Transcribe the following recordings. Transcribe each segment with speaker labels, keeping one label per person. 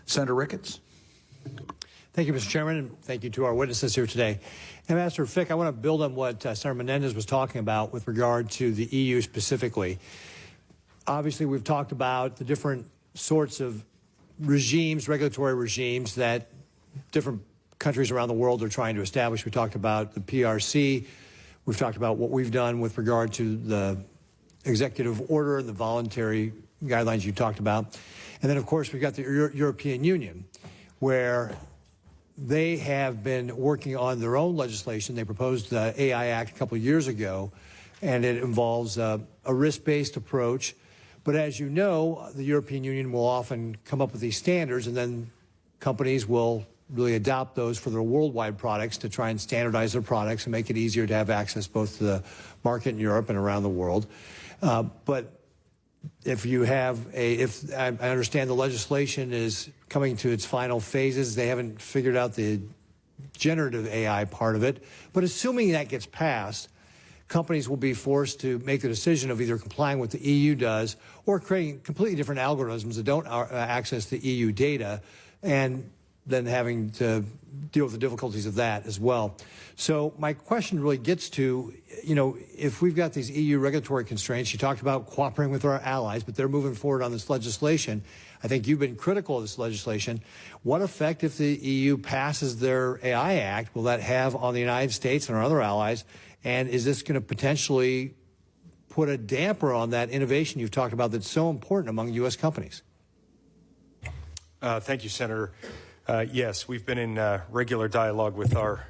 Speaker 1: Senator Ricketts.
Speaker 2: Thank you, Mr. Chairman, and thank you to our witnesses here today. Ambassador Fick, I want to build on what Senator Menendez was talking about with regard to the EU specifically. Obviously, we've talked about the different sorts of regimes, regulatory regimes that different countries around the world are trying to establish. We talked about the PRC. We've talked about what we've done with regard to the executive order and the voluntary guidelines you talked about. And then, of course, we've got the European Union, where they have been working on their own legislation. They proposed the AI Act a couple of years ago, and it involves a risk-based approach. But as you know, the European Union will often come up with these standards, and then companies will really adopt those for their worldwide products to try and standardize their products and make it easier to have access both to the market in Europe and around the world. But if you have if I understand the legislation is coming to its final phases, they haven't figured out the generative AI part of it. But assuming that gets passed, companies will be forced to make the decision of either complying with the EU does or creating completely different algorithms that don't access the EU data, and then having to deal with the difficulties of that as well. So my question really gets to, if we've got these EU regulatory constraints, you talked about cooperating with our allies, but they're moving forward on this legislation. I think you've been critical of this legislation. What effect, if the EU passes their AI Act, will that have on the United States and our other allies? And is this going to potentially put a damper on that innovation you've talked about that's so important among U.S. companies?
Speaker 3: Thank you, Senator. Yes, we've been in regular dialogue with our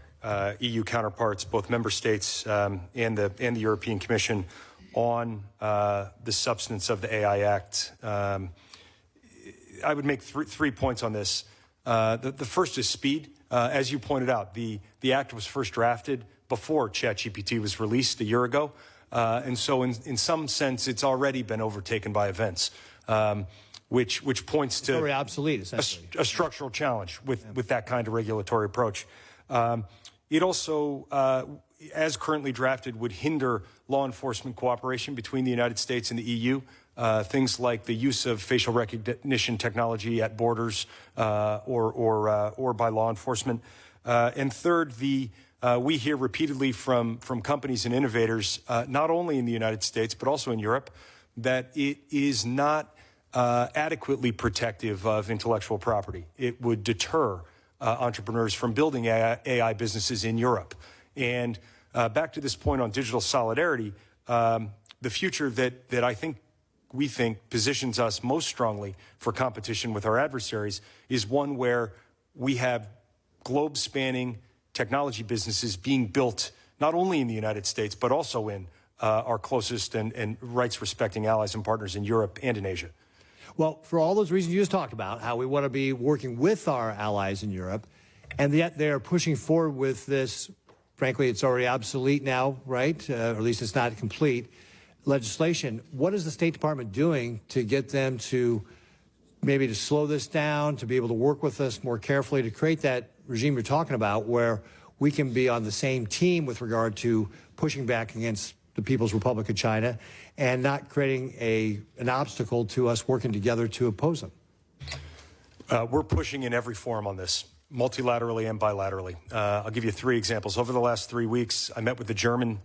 Speaker 3: EU counterparts, both member states and the European Commission, on the substance of the AI Act. I would make three points on this. The first is speed. As you pointed out, the act was first drafted before ChatGPT was released a year ago, and so in some sense, it's already been overtaken by events. Which points to
Speaker 2: very obsolete, essentially.
Speaker 3: A structural challenge with that kind of regulatory approach. It also, as currently drafted, would hinder law enforcement cooperation between the United States and the EU. Things like the use of facial recognition technology at borders or by law enforcement. And third, we hear repeatedly from companies and innovators, not only in the United States but also in Europe, that it is not adequately protective of intellectual property. It would deter entrepreneurs from building AI businesses in Europe. And back to this point on digital solidarity, the future that we think positions us most strongly for competition with our adversaries is one where we have globe-spanning technology businesses being built not only in the United States but also in our closest and rights-respecting allies and partners in Europe and in Asia.
Speaker 2: Well, for all those reasons you just talked about, how we want to be working with our allies in Europe, and yet they're pushing forward with this, frankly, it's already obsolete now, right? Or at least it's not complete legislation. What is the State Department doing to get them to maybe to slow this down, to be able to work with us more carefully, to create that regime you're talking about where we can be on the same team with regard to pushing back against the People's Republic of China and not creating an obstacle to us working together to oppose them?
Speaker 3: We're pushing in every forum on this, multilaterally and bilaterally. I'll give you three examples. Over the last 3 weeks, I met with the German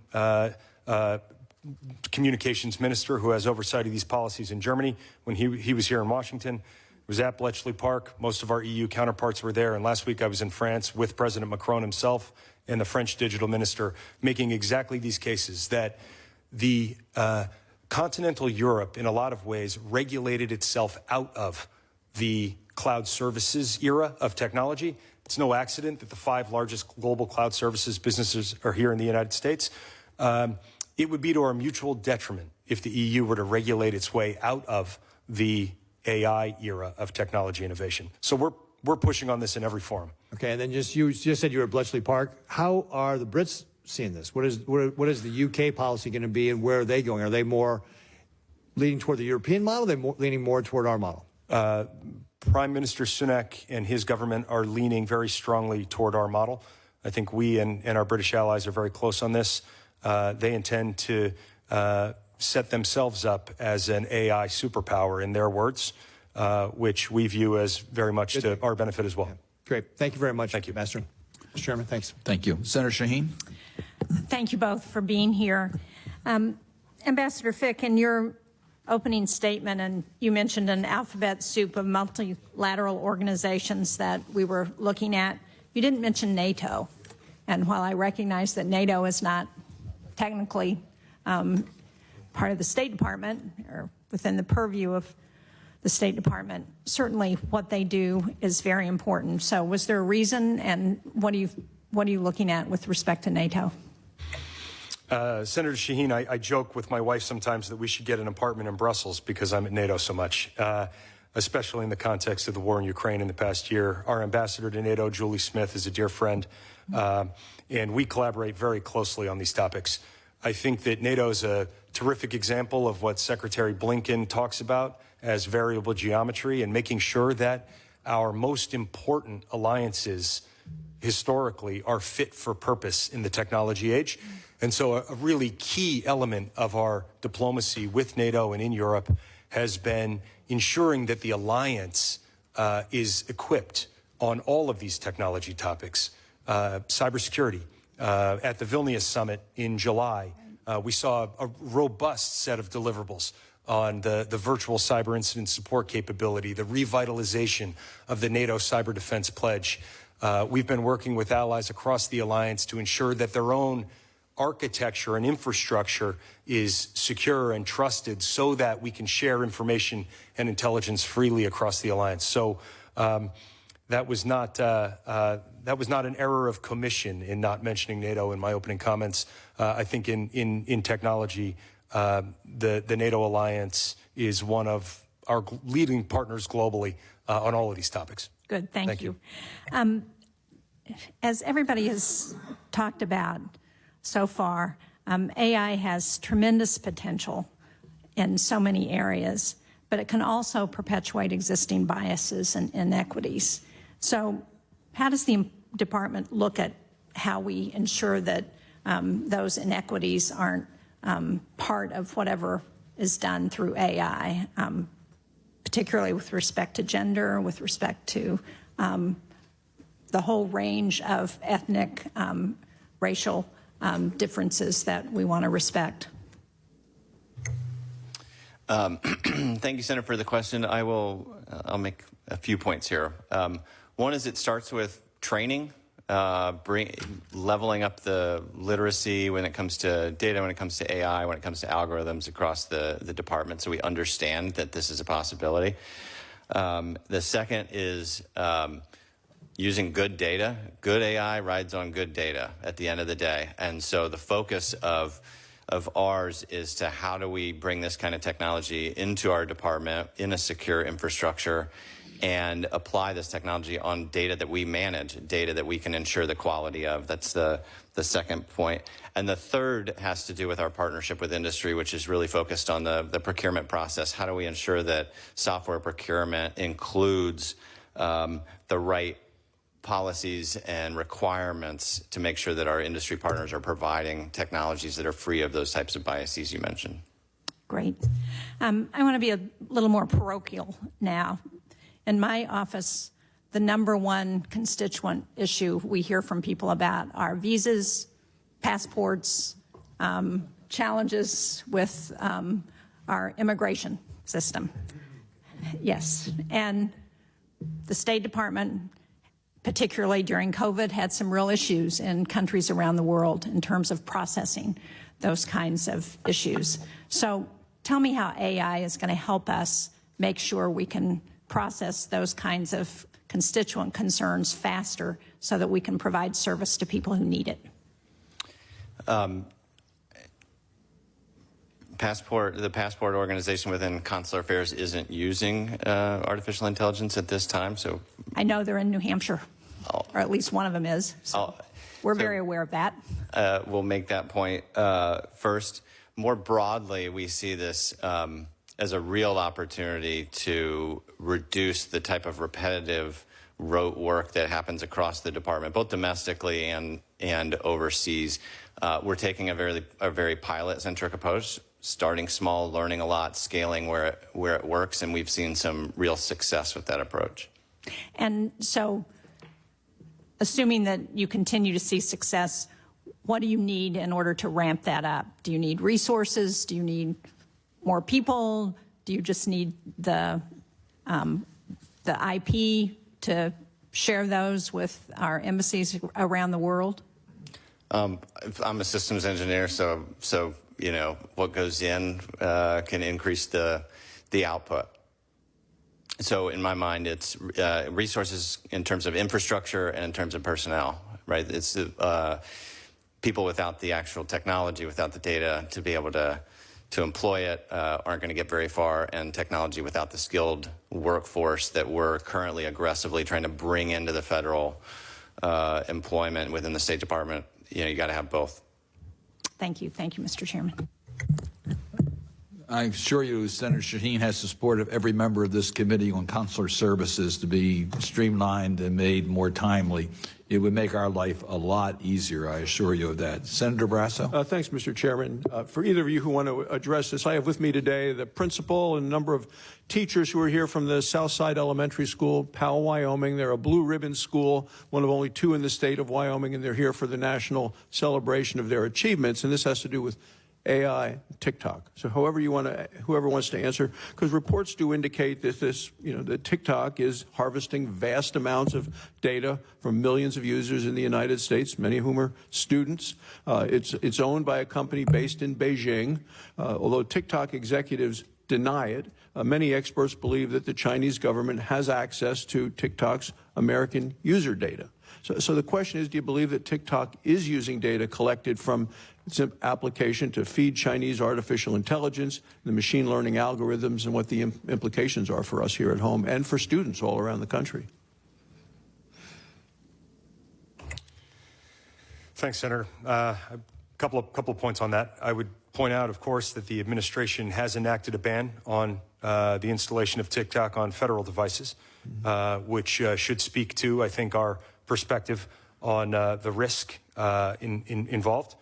Speaker 3: communications minister who has oversight of these policies in Germany when he was here in Washington. It was at Bletchley Park. Most of our EU counterparts were there. And last week I was in France with President Macron himself and the French digital minister, making exactly these cases that the continental Europe, in a lot of ways, regulated itself out of the cloud services era of technology. It's no accident that the 5 largest global cloud services businesses are here in the United States. It would be to our mutual detriment if the EU were to regulate its way out of the AI era of technology innovation. So we're pushing on this in every forum.
Speaker 2: Okay, and then you just said you were at Bletchley Park. How are the Brits seeing this? What is the UK policy going to be, and where are they going? Are they more leaning toward the European model? Are they leaning more toward our model?
Speaker 3: Prime Minister Sunak and his government are leaning very strongly toward our model. I think we and our British allies are very close on this. They intend to set themselves up as an AI superpower, in their words. which we view as very much to our benefit as well.
Speaker 2: Yeah. Great. Thank you very much.
Speaker 3: Thank you,
Speaker 2: Ambassador. Mr. Chairman, thanks.
Speaker 1: Thank you. Senator Shaheen?
Speaker 4: Thank you both for being here. Ambassador Fick, in your opening statement, and you mentioned an alphabet soup of multilateral organizations that we were looking at, you didn't mention NATO. And while I recognize that NATO is not technically part of the State Department or within the purview of the State Department, certainly what they do is very important. So was there a reason, and what are you looking at with respect to NATO?
Speaker 3: Senator Shaheen, I joke with my wife sometimes that we should get an apartment in Brussels because I'm at NATO so much, especially in the context of the war in Ukraine in the past year. Our ambassador to NATO, Julie Smith, is a dear friend, and we collaborate very closely on these topics. I think that NATO is a terrific example of what Secretary Blinken talks about as variable geometry and making sure that our most important alliances historically are fit for purpose in the technology age. And so a really key element of our diplomacy with NATO and in Europe has been ensuring that the alliance is equipped on all of these technology topics. Cybersecurity. At the Vilnius summit in July, we saw a robust set of deliverables on the virtual cyber incident support capability, the revitalization of the NATO cyber defense pledge. We've been working with allies across the alliance to ensure that their own architecture and infrastructure is secure and trusted so that we can share information and intelligence freely across the alliance. So that was not an error of commission in not mentioning NATO in my opening comments. I think in technology, the NATO alliance is one of our leading partners globally on all of these topics.
Speaker 4: Good, thank you. As everybody has talked about so far, AI has tremendous potential in so many areas, but it can also perpetuate existing biases and inequities. So how does the department look at how we ensure that those inequities aren't part of whatever is done through AI, particularly with respect to gender, with respect to the whole range of ethnic, racial differences that we want to respect?
Speaker 5: Thank you, Senator, for the question. I'll make a few points here. One is it starts with training, leveling up the literacy when it comes to data, when it comes to AI, when it comes to algorithms across the department, so we understand that this is a possibility. The second is using good data. Good AI rides on good data at the end of the day. And so the focus of ours is to how do we bring this kind of technology into our department in a secure infrastructure and apply this technology on data that we manage, data that we can ensure the quality of. That's the second point. And the third has to do with our partnership with industry, which is really focused on the procurement process. How do we ensure that software procurement includes the right policies and requirements to make sure that our industry partners are providing technologies that are free of those types of biases you mentioned?
Speaker 4: Great. I want to be a little more parochial now. In my office, the number one constituent issue we hear from people about are visas, passports, challenges with our immigration system. Yes, and the State Department, particularly during COVID, had some real issues in countries around the world in terms of processing those kinds of issues. So tell me how AI is going to help us make sure we can process those kinds of constituent concerns faster so that we can provide service to people who need it.
Speaker 5: The passport organization within Consular Affairs isn't using artificial intelligence at this time. So
Speaker 4: I know they're in New Hampshire, or at least one of them is. So we're very aware of that.
Speaker 5: We'll make that point first. More broadly, we see this as a real opportunity to reduce the type of repetitive rote work that happens across the department, both domestically and overseas. We're taking a very pilot-centric approach starting small, learning a lot, scaling where it works, and we've seen some real success with that approach.
Speaker 4: And so, assuming that you continue to see success, what do you need in order to ramp that up? Do you need resources? Do you need more people? Do you just need the IP to share those with our embassies around the world?
Speaker 5: I'm a systems engineer, so you know what goes in can increase the output. So in my mind, it's resources in terms of infrastructure and in terms of personnel, right? It's people without the actual technology, without the data to be able to employ it aren't going to get very far, and technology without the skilled workforce that we're currently aggressively trying to bring into the federal employment within the State Department, you know, you got to have both.
Speaker 4: Thank you, Mr. Chairman.
Speaker 1: I assure you, Senator Shaheen has the support of every member of this committee on consular services to be streamlined and made more timely. It would make our life a lot easier, I assure you of that. Senator Barrasso?
Speaker 6: Thanks, Mr. Chairman. For either of you who want to address this, I have with me today the principal and a number of teachers who are here from the Southside Elementary School, Powell, Wyoming. They're a blue ribbon school, one of only 2 in the state of Wyoming, and they're here for the national celebration of their achievements. And this has to do with AI, TikTok. So whoever wants to answer, because reports do indicate that that TikTok is harvesting vast amounts of data from millions of users in the United States, many of whom are students. It's owned by a company based in Beijing. Although TikTok executives deny it, many experts believe that the Chinese government has access to TikTok's American user data. So the question is, do you believe that TikTok is using data collected from its application to feed Chinese artificial intelligence, the machine learning algorithms, and what the implications are for us here at home and for students all around the country?
Speaker 3: Thanks, Senator. A couple of points on that. I would point out, of course, that the administration has enacted a ban on the installation of TikTok on federal devices, which should speak to, I think, our perspective on the risk involved.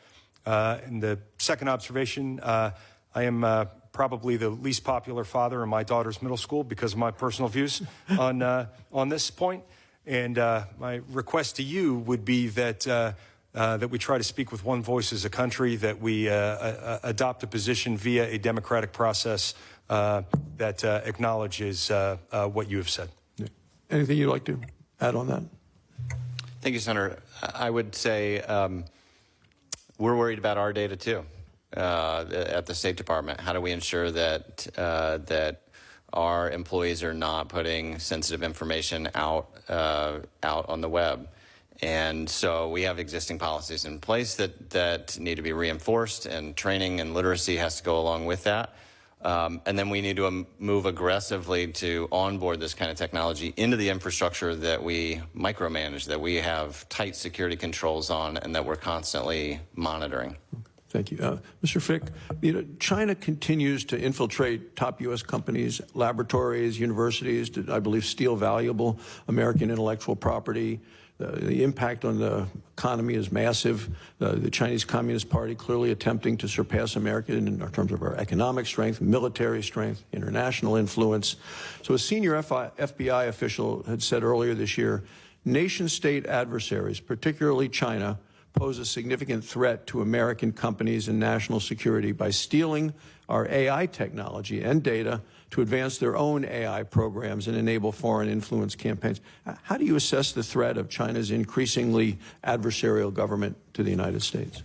Speaker 3: And the second observation, I am probably the least popular father in my daughter's middle school because of my personal views on this point. And my request to you would be that that we try to speak with one voice as a country, that we adopt a position via a democratic process that acknowledges what you have said.
Speaker 6: Anything you'd like to add on that?
Speaker 5: Thank you, Senator. I would say we're worried about our data too at the State Department. How do we ensure that that our employees are not putting sensitive information out on the web? And so we have existing policies in place that need to be reinforced, and training and literacy has to go along with that. And then we need to move aggressively to onboard this kind of technology into the infrastructure that we micromanage, that we have tight security controls on, and that we're constantly monitoring.
Speaker 6: Thank you. Mr. Fick, China continues to infiltrate top U.S. companies, laboratories, universities, to, I believe, steal valuable American intellectual property. The impact on the economy is massive. The Chinese Communist Party clearly attempting to surpass America in terms of our economic strength, military strength, international influence. So a senior FBI official had said earlier this year, nation-state adversaries, particularly China, pose a significant threat to American companies and national security by stealing our AI technology and data to advance their own AI programs and enable foreign influence campaigns. How do you assess the threat of China's increasingly adversarial government to the United States?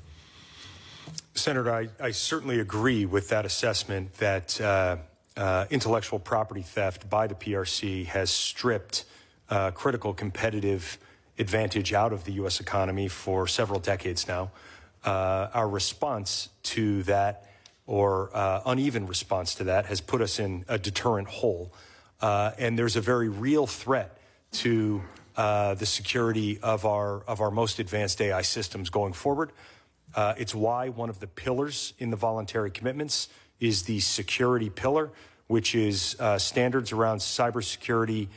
Speaker 3: Senator, I certainly agree with that assessment that intellectual property theft by the PRC has stripped critical competitive advantage out of the U.S. economy for several decades now. Our response to that, or uneven response to that, has put us in a deterrent hole. And there's a very real threat to the security of our most advanced AI systems going forward. It's why one of the pillars in the voluntary commitments is the security pillar, which is standards around cybersecurity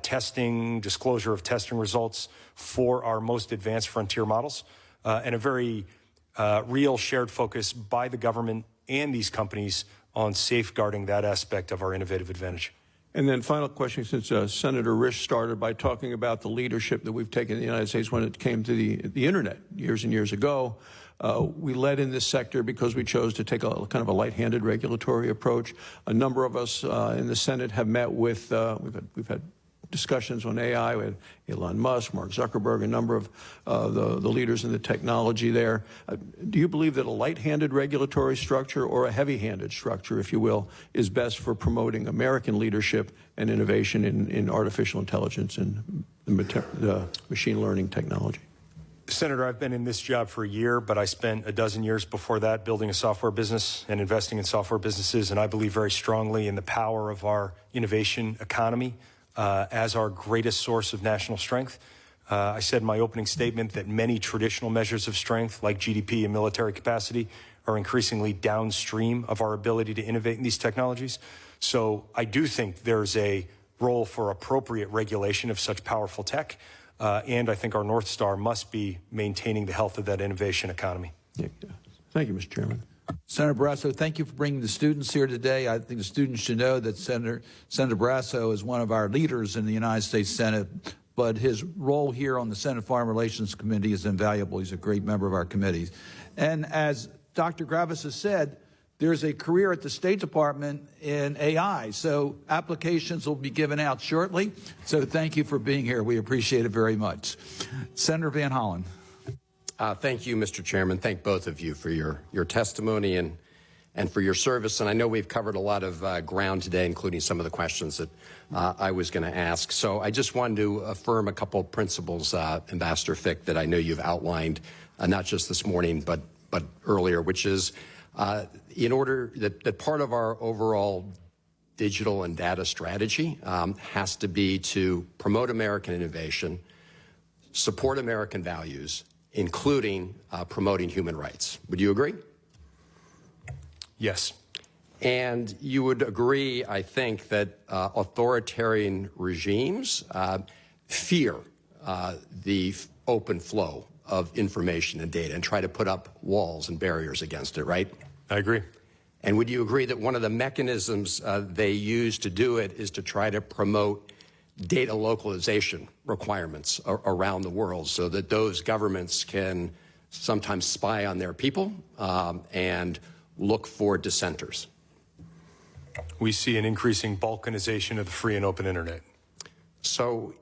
Speaker 3: testing, disclosure of testing results for our most advanced frontier models, and a very real shared focus by the government and these companies on safeguarding that aspect of our innovative advantage.
Speaker 6: And then final question, since Senator Risch started by talking about the leadership that we've taken in the United States when it came to the Internet years and years ago. We led in this sector because we chose to take a kind of a light-handed regulatory approach. A number of us in the Senate have met with, we've had discussions on AI with Elon Musk, Mark Zuckerberg, a number of the leaders in the technology there. Do you believe that a light-handed regulatory structure or a heavy-handed structure, if you will, is best for promoting American leadership and innovation in artificial intelligence and the machine learning technology?
Speaker 3: Senator, I've been in this job for a year, but I spent a dozen years before that building a software business and investing in software businesses, and I believe very strongly in the power of our innovation economy as our greatest source of national strength. I said in my opening statement that many traditional measures of strength, like GDP and military capacity, are increasingly downstream of our ability to innovate in these technologies. So I do think there's a role for appropriate regulation of such powerful tech, and I think our North Star must be maintaining the health of that innovation economy.
Speaker 6: Yeah. Thank you, Mr. Chairman.
Speaker 1: Senator Barrasso, thank you for bringing the students here today. I think the students should know that Senator Barrasso is one of our leaders in the United States Senate, but his role here on the Senate Foreign Relations Committee is invaluable. He's a great member of our committees. And as Dr. Gravis has said, there's a career at the State Department in AI, so applications will be given out shortly. So thank you for being here. We appreciate it very much. Senator Van Hollen.
Speaker 7: Thank you, Mr. Chairman. Thank both of you for your testimony and for your service. And I know we've covered a lot of ground today, including some of the questions that I was going to ask. So I just wanted to affirm a couple of principles, Ambassador Fick, that I know you've outlined, not just this morning, but earlier, which is in order that part of our overall digital and data strategy has to be to promote American innovation, support American values, including promoting human rights. Would you agree?
Speaker 3: Yes.
Speaker 7: And you would agree, I think, that authoritarian regimes fear the open flow of information and data and try to put up walls and barriers against it, right?
Speaker 3: I agree.
Speaker 7: And would you agree that one of the mechanisms they use to do it is to try to promote data localization requirements around the world so that those governments can sometimes spy on their people and look for dissenters?
Speaker 3: We see an increasing balkanization of the free and open internet.
Speaker 7: So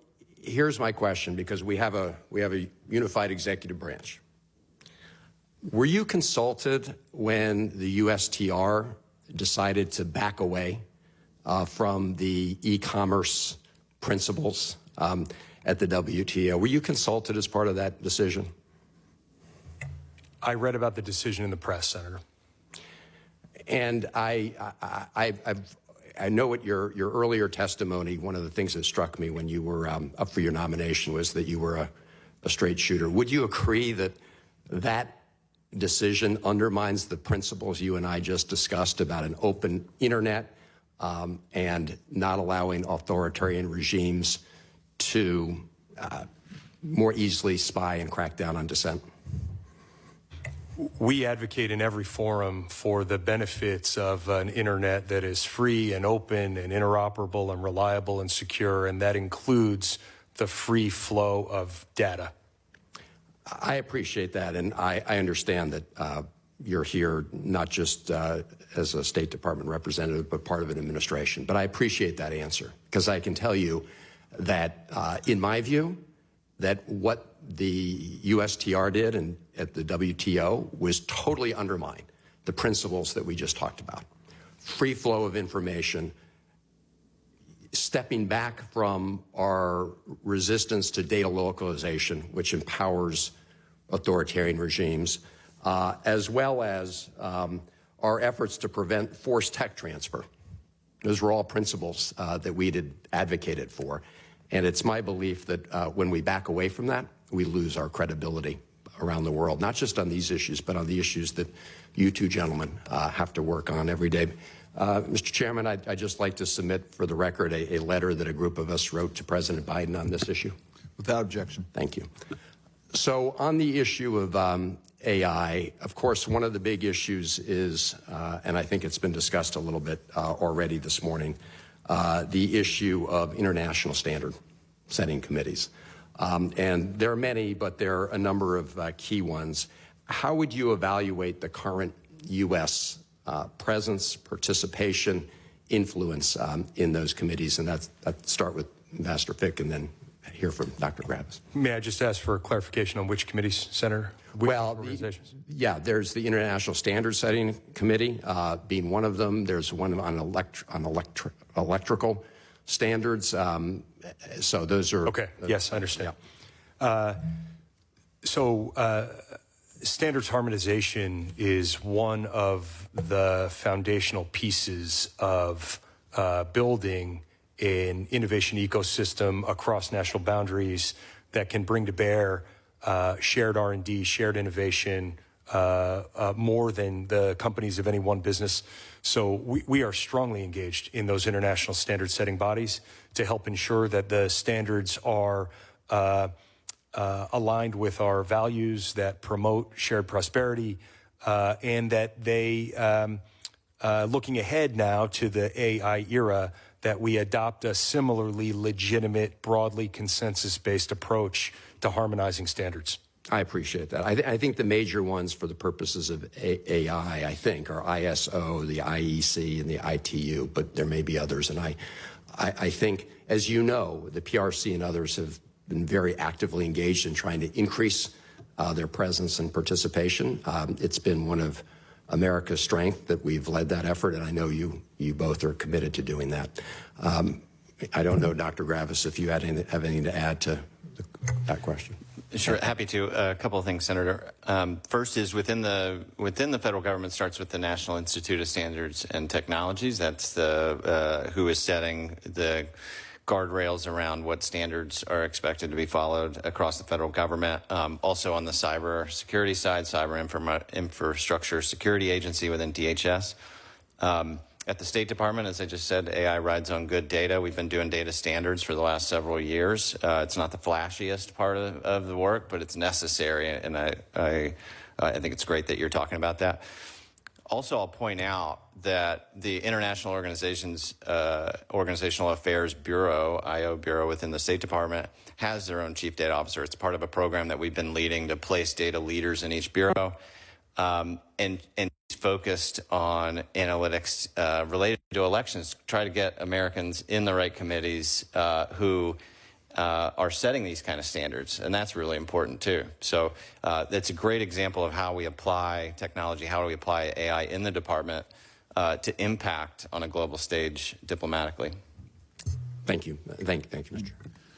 Speaker 7: here's my question, because we have a unified executive branch. Were you consulted when the USTR decided to back away from the e-commerce principles at the WTO? Were you consulted as part of that decision?
Speaker 3: I read about the decision in the press, Senator.
Speaker 7: And I know what your earlier testimony, one of the things that struck me when you were up for your nomination was that you were a straight shooter. Would you agree that that decision undermines the principles you and I just discussed about an open internet and not allowing authoritarian regimes to more easily spy and crack down on dissent?
Speaker 3: We advocate in every forum for the benefits of an internet that is free and open and interoperable and reliable and secure, and that includes the free flow of data.
Speaker 7: I appreciate that, and I understand that you're here not just as a State Department representative, but part of an administration. But I appreciate that answer, because I can tell you that, in my view, that what the USTR did and at the WTO was totally undermine the principles that we just talked about. Free flow of information, stepping back from our resistance to data localization, which empowers authoritarian regimes, as well as our efforts to prevent forced tech transfer. Those were all principles that we had advocated for. And it's my belief that when we back away from that, we lose our credibility around the world, not just on these issues, but on the issues that you two gentlemen have to work on every day. Mr. Chairman, I'd just like to submit for the record a letter that a group of us wrote to President Biden on this issue.
Speaker 1: Without objection.
Speaker 7: Thank you. So on the issue of AI. Of course, one of the big issues is, and I think it's been discussed a little bit already this morning, the issue of international standard setting committees. And there are many, but there are a number of key ones. How would you evaluate the current U.S. Presence, participation, influence in those committees? And I'd start with Ambassador Fick and then hear from Dr. Gravis.
Speaker 3: May I just ask for clarification on which committees, Senator? Which organizations?
Speaker 7: Yeah, there's the International Standard Setting Committee being one of them. There's one on electrical standards. So those are...
Speaker 3: Okay, yes, I understand.
Speaker 7: Yeah.
Speaker 3: Standards harmonization is one of the foundational pieces of building an innovation ecosystem across national boundaries that can bring to bear shared R&D, shared innovation, more than the companies of any one business. So we are strongly engaged in those international standard setting bodies to help ensure that the standards are aligned with our values, that promote shared prosperity, and that they, looking ahead now to the AI era, that we adopt a similarly legitimate, broadly consensus-based approach to harmonizing standards.
Speaker 7: I appreciate that. I think the major ones for the purposes of AI, I think, are ISO, the IEC, and the ITU, but there may be others. And I think, as you know, the PRC and others have been very actively engaged in trying to increase their presence and participation. It's been one of America's strength that we've led that effort, and I know you both are committed to doing that. I don't know, Dr. Gravis, if you have anything to add to that question.
Speaker 5: Sure, happy to. A couple of things, Senator. First is within the federal government starts with the National Institute of Standards and Technologies. That's the who is setting the guardrails around what standards are expected to be followed across the federal government. Also on the cyber security side, Cyber Infrastructure Security Agency within DHS. At the State Department, as I just said, AI rides on good data. We've been doing data standards for the last several years. It's not the flashiest part of the work, but it's necessary, and I think it's great that you're talking about that. Also, I'll point out that the International Organizational Affairs Bureau, IO Bureau within the State Department, has their own chief data officer. It's part of a program that we've been leading to place data leaders in each bureau, and focused on analytics related to elections, try to get Americans in the right committees who are setting these kind of standards, and that's really important too. So that's a great example of how we apply technology, how do we apply AI in the department to impact on a global stage diplomatically.
Speaker 7: Thank you. Thank you, Mr. Chair.